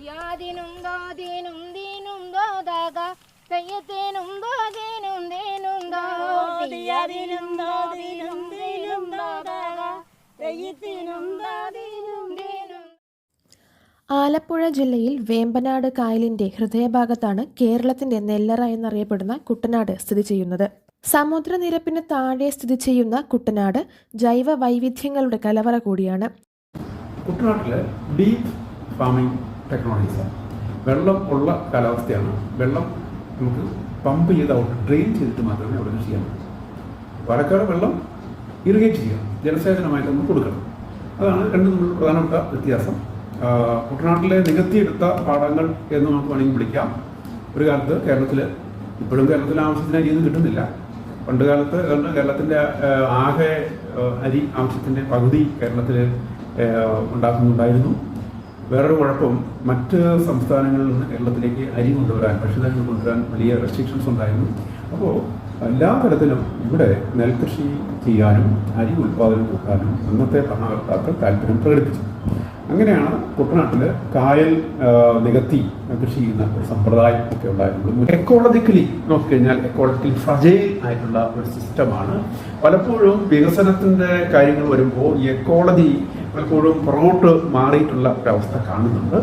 യാദിനും ദാദിനും ദീനും ദാദാഗ തയ്യത്തിനും ദാദിനും ദീനും ദാദിനും ദാദിനും ദീനും ദാദാഗ തയ്യത്തിനും ദാദിനും ദീനും. ആലപ്പുഴ ജില്ലയിൽ വേമ്പനാട് കായലിന്റെ ഹൃദയഭാഗത്താണ് കേരളത്തിന്റെ നെല്ലറ എന്നറിയപ്പെടുന്ന കുട്ടനാട് സ്ഥിതി ചെയ്യുന്നത്. സമുദ്രനിരപ്പിന് താഴെ സ്ഥിതി ചെയ്യുന്ന കുട്ടനാട് ജൈവ വൈവിധ്യങ്ങളുടെ കലവറ കൂടിയാണ്. കുട്ടനാട്ടിലെ ഡീപ്പ് ഫാമിംഗ് ടെക്നോളജീസ്, വെള്ളം ഉള്ള കാലാവസ്ഥയാണ്. വെള്ളം നമുക്ക് പമ്പ് ചെയ്ത് ഔട്ട് ഡ്രെയിൻ ചെയ്തിട്ട് മാത്രമേ അവിടെ ചെയ്യാൻ പറ്റൂ. പാലക്കാട് വെള്ളം ഇറിഗേറ്റ് ചെയ്യണം, ജലസേചനമായിട്ട് നമുക്ക് കൊടുക്കണം. അതാണ് രണ്ടും തമ്മിൽ പ്രധാനപ്പെട്ട വ്യത്യാസം. കുട്ടനാട്ടിലെ നികത്തിയെടുത്ത പാടങ്ങൾ എന്ന് നമുക്ക് വേണമെങ്കിൽ വിളിക്കാം. ഒരു കാലത്ത് കേരളത്തിൽ, ഇപ്പോഴും കേരളത്തിൽ ആവശ്യത്തിന് അരിയൊന്നും കിട്ടുന്നില്ല. പണ്ട് കാലത്ത് കേരളത്തിൻ്റെ ആകെ അരി ആവശ്യത്തിൻ്റെ പകുതി കേരളത്തിൽ ഉണ്ടാക്കുന്നുണ്ടായിരുന്നു. വേറൊരു കുഴപ്പം, മറ്റ് സംസ്ഥാനങ്ങളിൽ നിന്ന് കേരളത്തിലേക്ക് അരി കൊണ്ടുവരാൻ, ഭക്ഷ്യധാന്യങ്ങൾ കൊണ്ടുവരാൻ വലിയ റെസ്ട്രിക്ഷൻസ് ഉണ്ടായിരുന്നു. അപ്പോൾ എല്ലാ തരത്തിലും ഇവിടെ നെൽകൃഷി ചെയ്യാനും അരി ഉൽപ്പാദനം കൂട്ടാനും അന്നത്തെ ഭരണകർത്താക്കൾ താല്പര്യം പ്രകടിപ്പിച്ചു. അങ്ങനെയാണ് കുട്ടനാട്ടിൽ കായൽ നികത്തി കൃഷി ചെയ്യുന്ന ഒരു സമ്പ്രദായം ഒക്കെ ഉണ്ടായിരുന്നു. എക്കോളജിക്കലി നോക്കിക്കഴിഞ്ഞാൽ എക്കോളജിക്കലി ഫ്രജൈൽ ആയിട്ടുള്ള ഒരു സിസ്റ്റമാണ്. പലപ്പോഴും വികസനത്തിൻ്റെ കാര്യങ്ങൾ വരുമ്പോൾ ഈ എക്കോളജി പലപ്പോഴും പുറകോട്ട് മാറിയിട്ടുള്ള ഒരവസ്ഥ കാണുന്നുണ്ട്.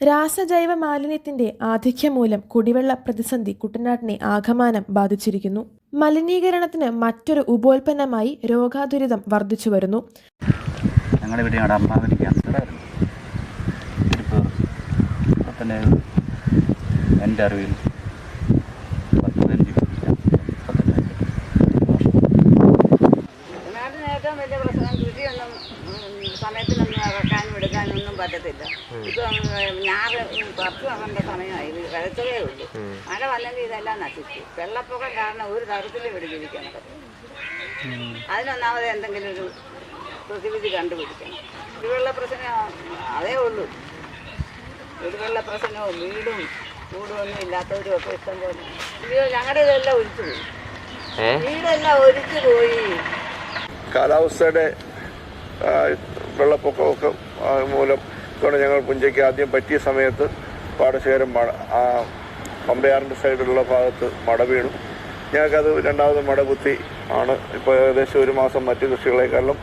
രാസജൈവ മാലിന്യത്തിന്റെ ആധിക്യം മൂലം കുടിവെള്ള പ്രതിസന്ധി കുട്ടനാട്ടിനെ ആകമാനം ബാധിച്ചിരിക്കുന്നു. മലിനീകരണത്തിന് മറ്റൊരു ഉപോൽപ്പന്നമായി രോഗാതുരിതം വർദ്ധിച്ചു വരുന്നു. ഞങ്ങളുടെ ഇവിടെ അമ്മാവന് ക്യാൻസറായിരുന്നു. തന്നെ എൻ്റെ അറിവിൽ 15 നാട്ടിന് ഏറ്റവും വലിയ പ്രശ്നം കൃഷിയൊന്നും സമയത്തിനൊന്നും ഇറക്കാനും എടുക്കാനൊന്നും പറ്റത്തില്ല. ഇപ്പം ഞാറ് പറിച്ചു വരേണ്ട സമയമായി, കഴിച്ചതേ ഉള്ളൂ. മഴ വന്നെങ്കിൽ ഇതെല്ലാം നശിച്ചു. വെള്ളപ്പൊക്കം കാരണം ഒരു തരത്തിലും ഇവിടെ ജീവിക്കാൻ പറ്റും. അതിനൊന്നാമത് എന്തെങ്കിലും ഒരു പ്രതിവിധി കണ്ടുപിടിക്കണം. കുടിവെള്ള പ്രശ്നം അതേ ഉള്ളൂ. കുടിവെള്ള പ്രശ്നവും വീടും കൂടുമൊന്നും ഇല്ലാത്തവരും ഒക്കെ ഇഷ്ടം പോലെ. ഞങ്ങളുടെ ഇതെല്ലാം ഒലിച്ചു പോയി, വീടെല്ലാം ഒലിച്ചു പോയി. കാലാവസ്ഥയുടെ വെള്ളപ്പൊക്കമൊക്കെ മൂലം ഇതുകൊണ്ട് ഞങ്ങൾ പുഞ്ചയ്ക്ക് ആദ്യം പറ്റിയ സമയത്ത് പാടശേഖരം പമ്പയാറിൻ്റെ സൈഡിലുള്ള ഭാഗത്ത് മട വീണു. ഞങ്ങൾക്കത് രണ്ടാമത് മട കുത്തി ആണ് ഇപ്പോൾ ഏകദേശം 1 മാസം മറ്റ് കൃഷികളെക്കാളും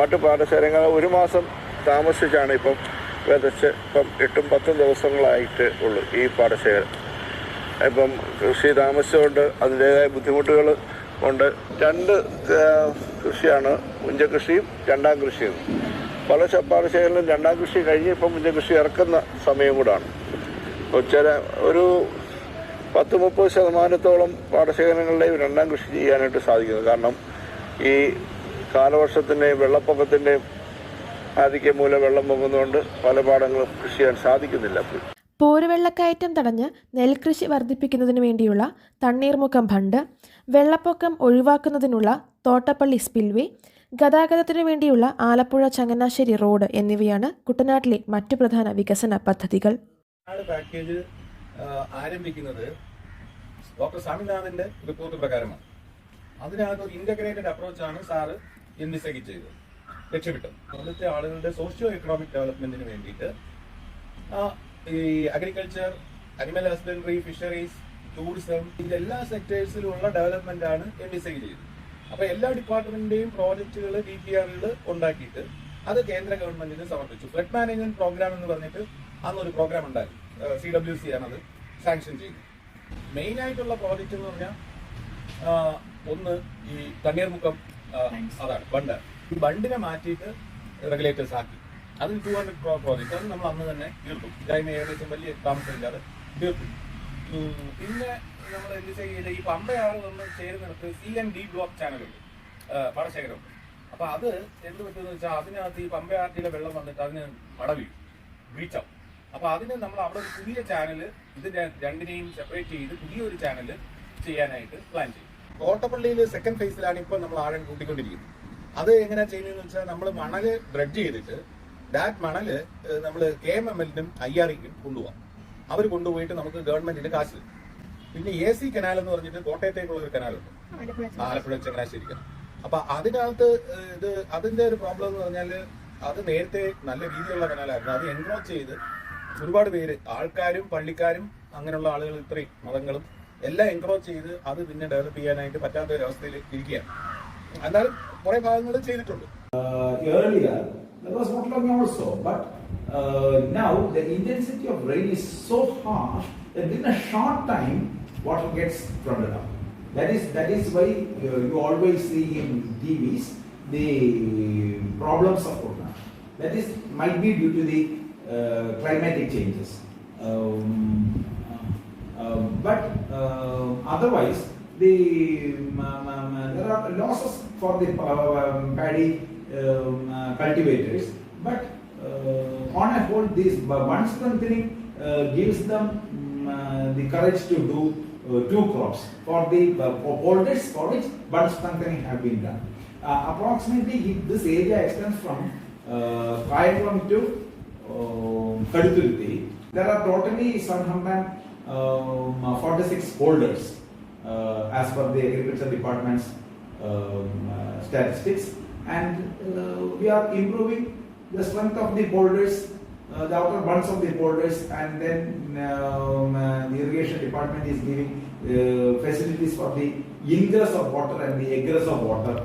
മറ്റ് പാടശേഖരങ്ങൾ 1 മാസം താമസിച്ചാണ് ഇപ്പം വിതച്ച് ഇപ്പം 8-10 ദിവസങ്ങളായിട്ട് ഉള്ളൂ ഈ പാടശേഖരം. ഇപ്പം കൃഷി താമസിച്ചുകൊണ്ട് അതിൻ്റേതായ ബുദ്ധിമുട്ടുകൾ ഉണ്ട്. 2 കൃഷിയാണ്, പുഞ്ചകൃഷിയും 2ാം കൃഷിയും. പല പാടശേഖരങ്ങളിലും 2ാം കൃഷി കഴിഞ്ഞ് ഇപ്പം പുഞ്ചകൃഷി ഇറക്കുന്ന സമയം കൂടാണ്. ഒരു 10-30% പാടശേഖരങ്ങളിലെയും 2ാം കൃഷി ചെയ്യാനായിട്ട് സാധിക്കുന്നത്. കാരണം ഈ കാലവർഷത്തിൻ്റെയും വെള്ളപ്പൊക്കത്തിൻ്റെയും ആധിക്യം മൂലം വെള്ളം പൊങ്ങുന്നതുകൊണ്ട് പല പാടങ്ങളും കൃഷി ചെയ്യാൻ സാധിക്കുന്നില്ല. പോരുവെള്ളക്കയറ്റം തടഞ്ഞ് നെൽകൃഷി വർദ്ധിപ്പിക്കുന്നതിന് വേണ്ടിയുള്ള തണ്ണീർമുക്കം ബണ്ട്, വെള്ളപ്പൊക്കം ഒഴിവാക്കുന്നതിനുള്ള തോട്ടപ്പള്ളി സ്പിൽവേ, ഗതാഗതത്തിനു വേണ്ടിയുള്ള ആലപ്പുഴ ചങ്ങനാശ്ശേരി റോഡ് എന്നിവയാണ് കുട്ടനാട്ടിലെ മറ്റു പ്രധാന വികസന പദ്ധതികൾ. പാക്കേജ് ആരംഭിക്കുന്നത് ഡോക്ടർ സ്വാമിനാഥന്റെ റിപ്പോർട്ട് പ്രകാരമാണ്. അതിനകത്ത് ഒരു ഇന്റഗ്രേറ്റഡ് അപ്രോച്ചാണ് സാറ് എൻവിസേജ് ചെയ്തത്, ലക്ഷ്യമിട്ടത്. അവിടുത്തെ ആളുകളുടെ സോഷ്യോ എക്കണോമിക് ഡെവലപ്മെന്റിന് വേണ്ടിയിട്ട് ഈ agriculture, animal husbandry, fisheries, tourism, ഇതെല്ലാ സെക്ടേഴ്സിലുള്ള ഡെവലപ്മെന്റ് ആണ് എൻവിസേജ് ചെയ്തത്. അപ്പൊ എല്ലാ ഡിപ്പാർട്ട്മെന്റിന്റെയും പ്രോജക്റ്റുകൾ, DPR ഉണ്ടാക്കിയിട്ട് അത് കേന്ദ്ര ഗവൺമെന്റിന് സമർപ്പിച്ചു. ഫ്ലഡ് മാനേജ്മെന്റ് പ്രോഗ്രാം എന്ന് പറഞ്ഞിട്ട് അന്നൊരു പ്രോഗ്രാം ഉണ്ടായി. CWC ആണത് സാങ്ഷൻ ചെയ്തത്. മെയിൻ ആയിട്ടുള്ള പ്രോജക്റ്റ് എന്ന് പറഞ്ഞാൽ ഒന്ന് ഈ തണ്ണീർമുക്കം, അതാണ് ബണ്ട്. ഈ ബണ്ടിനെ മാറ്റിയിട്ട് റെഗുലേറ്റേഴ്സ് ആക്കി. അതിൽ 200 crore പ്രോജക്റ്റ്, അത് നമ്മൾ അന്ന് തന്നെ തീർത്തു. ഇതായ്മ ഏകദേശം വലിയ താമസമില്ലാതെ തീർത്തു. പിന്നെ നമ്മൾ എന്ത് ചെയ്ത് ഈ പമ്പയാറ് വന്ന് ചേരുന്നിടത്ത് C&D ബ്ലോക്ക് ചാനലുണ്ട്, പാടശേഖരമുണ്ട്. അപ്പൊ അത് എന്ത് പറ്റുമെന്ന് വെച്ചാൽ അതിനകത്ത് ഈ പമ്പയാറ്റിലെ വെള്ളം വന്നിട്ട് അതിന് മട വീഴും, ബ്രീച്ചാവും. അപ്പൊ അതിന് നമ്മൾ അവിടെ ഒരു പുതിയ ചാനൽ, ഇത് രണ്ടിനെയും സെപ്പറേറ്റ് ചെയ്ത് പുതിയൊരു ചാനൽ ചെയ്യാനായിട്ട് പ്ലാൻ ചെയ്യും. കോട്ടപ്പള്ളിയിൽ 2nd ഫേസിലാണ് ഇപ്പോൾ നമ്മൾ ആഴം കൂട്ടിക്കൊണ്ടിരിക്കുന്നത്. അത് എങ്ങനെയാ ചെയ്യുന്നതെന്ന് വെച്ചാൽ നമ്മൾ മണല് ഡ്രഡ്ജ് ചെയ്തിട്ട് മണല് നമ്മൾ KMML-നും IRE-ക്കും കൊണ്ടുപോകാം. അവർ കൊണ്ടുപോയിട്ട് നമുക്ക് ഗവൺമെന്റിന്റെ കാശ് തരും. പിന്നെ AC കനാൽ എന്ന് പറഞ്ഞിട്ട് കോട്ടയത്തേക്കുള്ള ഒരു കനാലുണ്ട്, ആലപ്പുഴ ചങ്ങനാശ്ശേരി കനാൽ. അപ്പൊ അതിനകത്ത് അതിന്റെ ഒരു പ്രോബ്ലം എന്ന് പറഞ്ഞാൽ അത് നേരത്തെ നല്ല രീതിയിലുള്ള കനാലായിരുന്നു. അത് എൻക്രോച്ച് ചെയ്ത് ഒരുപാട് പേര്, ആൾക്കാരും പള്ളിക്കാരും അങ്ങനെയുള്ള ആളുകൾ, ഇത്രയും മതങ്ങളും എല്ലാം എൻക്രോച്ച് ചെയ്ത് അത് പിന്നെ ഡെവലപ്പ് ചെയ്യാനായിട്ട് പറ്റാത്ത ഒരു അവസ്ഥയിൽ ഇരിക്കുകയാണ്. എന്നാലും കുറെ ഭാഗങ്ങൾ ചെയ്തിട്ടുണ്ട്. Earlier there was waterlogging also, but now the intensity of rain is so harsh that in a short time water gets flooded up. That is why you always see in TVs the problems of Kuttanath. That is might be due to the climatic changes. But otherwise there are losses for the paddy cultivators, but on a whole this bund strengthening gives them the courage to do two crops for the polders for which bund strengthening have been done. Approximately this area extends from Kayakulam to Kaduthuruthi. There are totally 746 polders as per the Agriculture Department's statistics, and we are improving the strength of the polders, the outer bunds of the polders, and then the Irrigation Department is giving facilities for the ingress of water and the egress of water,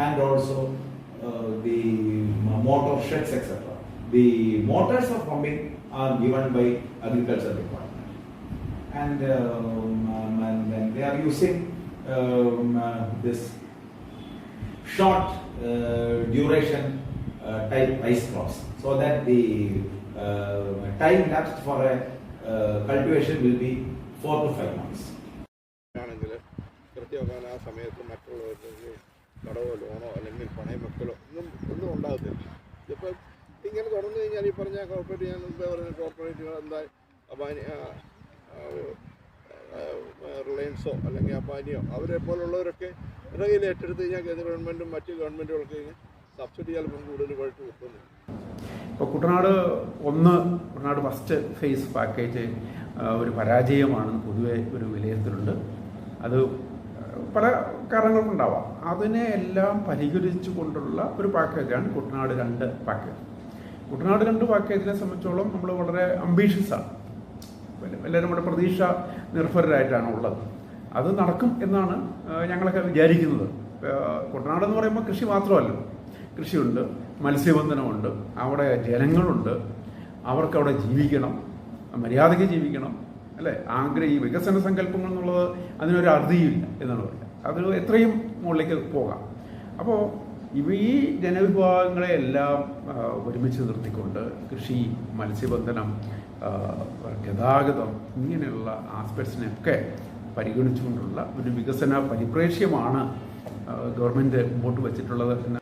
and also the motor sheds, etc. The motors of pumping are given by Agriculture Department, and they are using this short duration type ice crops, so that the time lapsed for a cultivation will be 4 to 5 months. ആണെങ്കിൽ കൃത്യമാക്കാൻ ആ സമയത്ത് മറ്റുള്ളവർക്ക് കടവോ ലോണോ അല്ലെങ്കിൽ പണയം വെക്കലോ ഒന്നും ഉണ്ടാകത്തില്ല. ഇതിപ്പോൾ ഇങ്ങനെ തുറന്നു കഴിഞ്ഞാൽ ഈ പറഞ്ഞ കോർപ്പറേറ്റ്, ഞാൻ മുമ്പേ പറഞ്ഞ കോർപ്പറേറ്റുകൾ എന്താ റിലയൻസോ അല്ലെങ്കിൽ അംബാനിയോ അവരെ പോലുള്ളവരൊക്കെ കയ്യിൽ ഏറ്റെടുത്ത് കഴിഞ്ഞാൽ കേന്ദ്ര ഗവൺമെൻറ്റും മറ്റ് ഗവൺമെൻറ്റുകൾക്ക് സബ്സിഡി ചിലപ്പം കൂടുതലുമായിട്ട് കിട്ടുന്നു. ഇപ്പോൾ കുട്ടനാട് ഫസ്റ്റ് ഫേസ് പാക്കേജ് ഒരു പരാജയമാണെന്ന് പൊതുവെ ഒരു വിലയിരുത്തലുണ്ട്. അത് പല കാരണങ്ങൾക്കുണ്ടാവാം. അതിനെ എല്ലാം പരിഹരിച്ചു കൊണ്ടുള്ള ഒരു പാക്കേജാണ് കുട്ടനാട് 2 പാക്കേജ്. കുട്ടനാട് 2 പാക്കേജിനെ സംബന്ധിച്ചോളം നമ്മൾ വളരെ അംബീഷ്യസാണ്. എല്ലാവരും നമ്മുടെ പ്രതീക്ഷ നിർഭരരായിട്ടാണ് ഉള്ളത്. അത് നടക്കും എന്നാണ് ഞങ്ങളൊക്കെ വിചാരിക്കുന്നത്. കുട്ടനാട് എന്ന് പറയുമ്പോൾ കൃഷി മാത്രമല്ല, കൃഷിയുണ്ട്, മത്സ്യബന്ധനമുണ്ട്, അവിടെ ജനങ്ങളുണ്ട്, അവർക്കവിടെ ജീവിക്കണം, മര്യാദയ്ക്ക് ജീവിക്കണം, അല്ലേ? ഈ വികസന സങ്കല്പങ്ങൾ എന്നുള്ളത് അതിനൊരു അറുതിയില്ല എന്നാണ് പറയുക. അത് എത്രയും മുകളിലേക്ക് പോകാം. അപ്പോൾ ഈ ജനവിഭാഗങ്ങളെ എല്ലാം ഒരുമിച്ച് നിർത്തിക്കൊണ്ട് കൃഷി, മത്സ്യബന്ധനം, ഗതാഗതം ഇങ്ങനെയുള്ള ആസ്പെക്ട്സിനെയൊക്കെ പരിഗണിച്ചുകൊണ്ടുള്ള ഒരു വികസന പരിപ്രേക്ഷ്യമാണ് ഗവൺമെൻറ് മുമ്പോട്ട് വച്ചിട്ടുള്ളത് എന്ന്